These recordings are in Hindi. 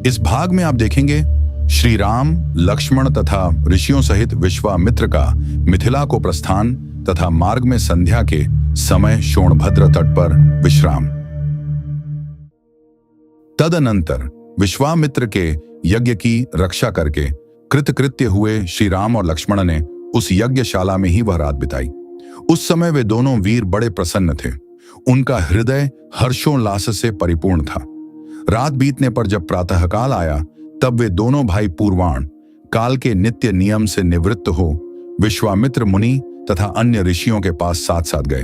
इस भाग में आप देखेंगे श्री राम, लक्ष्मण तथा ऋषियों सहित विश्वामित्र का मिथिला को प्रस्थान तथा मार्ग में संध्या के समय सोनभद्र तट पर विश्राम। तदनंतर विश्वामित्र के यज्ञ की रक्षा करके कृतकृत्य हुए श्री राम और लक्ष्मण ने उस यज्ञशाला में ही वह रात बिताई। उस समय वे दोनों वीर बड़े प्रसन्न थे। उनका हृदय हर्षोल्लास से परिपूर्ण था। रात बीतने पर जब प्रातःकाल आया तब वे दोनों भाई पूर्वाण काल के नित्य नियम से निवृत्त हो विश्वामित्र मुनि तथा अन्य ऋषियों के पास साथ साथ गए।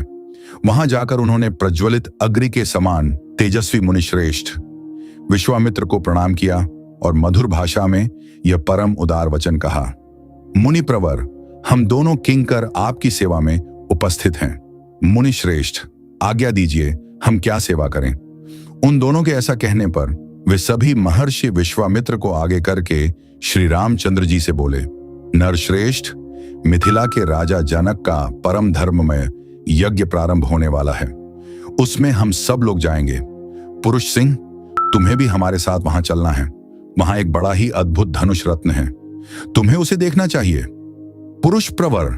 वहां जाकर उन्होंने प्रज्वलित अग्नि के समान तेजस्वी मुनि श्रेष्ठ विश्वामित्र को प्रणाम किया और मधुर भाषा में यह परम उदार वचन कहा। मुनि प्रवर, हम दोनों किंकर आपकी सेवा में उपस्थित हैं। मुनि श्रेष्ठ, आज्ञा दीजिए, हम क्या सेवा करें। उन दोनों के ऐसा कहने पर वे सभी महर्षि विश्वामित्र को आगे करके श्री रामचंद्र जी से बोले, नरश्रेष्ठ, मिथिला के राजा जनक का परम धर्ममय यज्ञ प्रारंभ होने वाला है। उसमें हम सब लोग जाएंगे। पुरुष सिंह, तुम्हें भी हमारे साथ वहां चलना है। वहां एक बड़ा ही अद्भुत धनुष रत्न है, तुम्हें उसे देखना चाहिए। पुरुष प्रवर,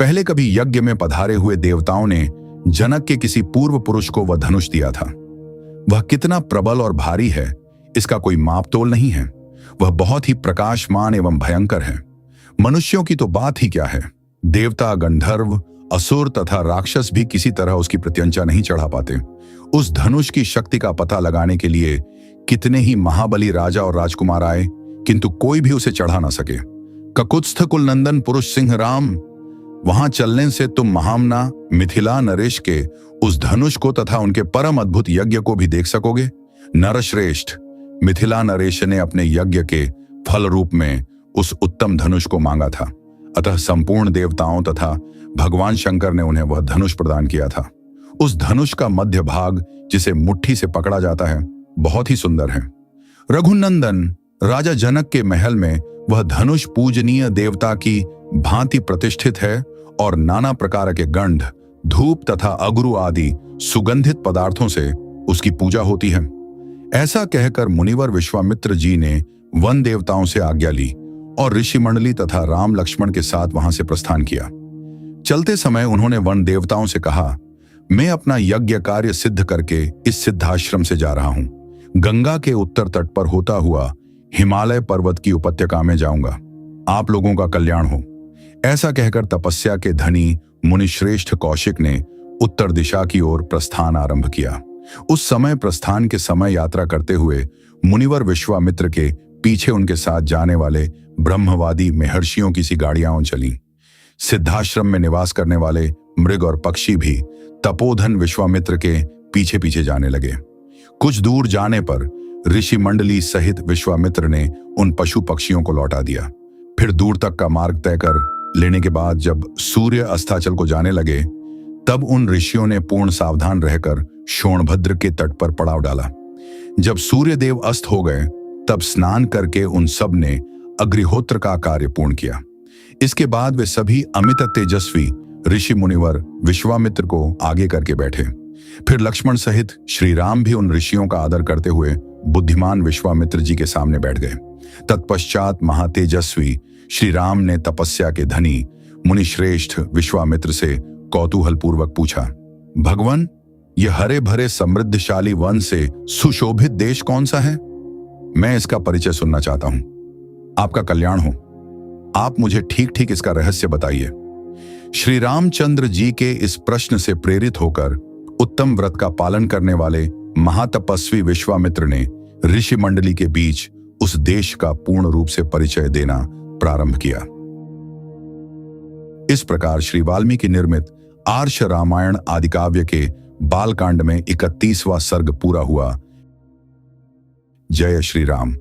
पहले कभी यज्ञ में पधारे हुए देवताओं ने जनक के किसी पूर्व पुरुष को वह धनुष दिया था। वह कितना प्रबल और भारी है, इसका कोई मापतोल नहीं है। वह बहुत ही प्रकाशमान एवं भयंकर है। मनुष्यों की तो बात ही क्या है, देवता, गंधर्व, असुर तथा राक्षस भी किसी तरह उसकी प्रत्यंचा नहीं चढ़ा पाते। उस धनुष की शक्ति का पता लगाने के लिए कितने ही महाबली राजा और राजकुमार आए, किंतु कोई भी उसे चढ़ा ना सके। ककुत्स्थ कुलनंदन पुरुष सिंह राम, वहां चलने से तुम महामना मिथिला नरेश के उस धनुष को तथा उनके परम अद्भुत यज्ञ को भी देख सकोगे। नरश्रेष्ठ, मिथिला नरेश ने अपने यज्ञ के फल रूप में उस उत्तम धनुष को मांगा था, अतः संपूर्ण देवताओं तथा भगवान शंकर ने उन्हें वह धनुष प्रदान किया था। उस धनुष का मध्य भाग, जिसे मुट्ठी से पकड़ा जाता है, बहुत ही सुंदर है। रघुनंदन, राजा जनक के महल में वह धनुष पूजनीय देवता की भांति प्रतिष्ठित है और नाना प्रकार के गंध, धूप तथा अगरू आदि सुगंधित पदार्थों से उसकी पूजा होती है। ऐसा कहकर मुनिवर विश्वामित्र जी ने वन देवताओं से आज्ञा ली और ऋषि मंडली तथा राम लक्ष्मण के साथ वहां से प्रस्थान किया। चलते समय उन्होंने वन देवताओं से कहा, मैं अपना यज्ञ कार्य सिद्ध करके इस सिद्धाश्रम से जा रहा हूं। गंगा के उत्तर तट पर होता हुआ हिमालय पर्वत की उपत्यका में जाऊंगा। आप लोगों का कल्याण हो। ऐसा कहकर तपस्या के धनी मुनिश्रेष्ठ कौशिक ने उत्तर दिशा की ओर प्रस्थान आरंभ किया। उस समय प्रस्थान के समय यात्रा करते हुए मुनिवर विश्वामित्र के पीछे उनके साथ जाने वाले ब्रह्मवादी महर्षियों की सी गाड़ियां चली। सिद्धाश्रम में निवास करने वाले मृग और पक्षी भी तपोधन विश्वामित्र के पीछे पीछे जाने लगे। कुछ दूर जाने पर ऋषि मंडली सहित विश्वामित्र ने उन पशु पक्षियों को लौटा दिया। फिर दूर तक का मार्ग तय कर लेने के बाद जब सूर्य अस्ताचल को जाने लगे तब उन ऋषियों ने पूर्ण सावधान रहकर सोनभद्र के तट पर पड़ाव डाला। जब सूर्य देव अस्त हो गए तब स्नान करके उन सब ने अग्निहोत्र का कार्य पूर्ण किया। इसके बाद वे सभी अमित तेजस्वी ऋषि मुनिवर विश्वामित्र को आगे करके बैठे। फिर लक्ष्मण सहित श्री राम भी उन ऋषियों का आदर करते हुए बुद्धिमान विश्वामित्र जी के सामने बैठ गए। तत्पश्चात महातेजस्वी श्री राम ने तपस्या के धनी मुनिश्रेष्ठ विश्वामित्र से कौतूहल पूर्वक पूछा, भगवान, यह हरे भरे समृद्धशाली वन से सुशोभित देश कौन सा है? मैं इसका परिचय सुनना चाहता हूं। आपका कल्याण हो। आप मुझे ठीक ठीक इसका रहस्य बताइए। श्री रामचंद्र जी के इस प्रश्न से प्रेरित होकर उत्तम व्रत का पालन करने वाले महातपस्वी विश्वामित्र ने ऋषि मंडली के बीच उस देश का पूर्ण रूप से परिचय देना प्रारंभ किया। इस प्रकार श्री वाल्मीकि निर्मित आर्ष रामायण आदिकाव्य के बालकांड में 31वां सर्ग पूरा हुआ। जय श्री राम।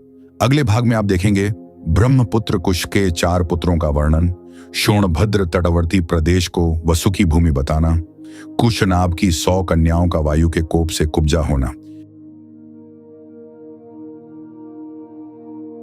अगले भाग में आप देखेंगे ब्रह्मपुत्र कुश के 4 पुत्रों का वर्णन, सोनभद्र तटवर्ती प्रदेश को वसुकी भूमि बताना, कुशनाभ की 100 कन्याओं का वायु के कोप से कुब्जा होना।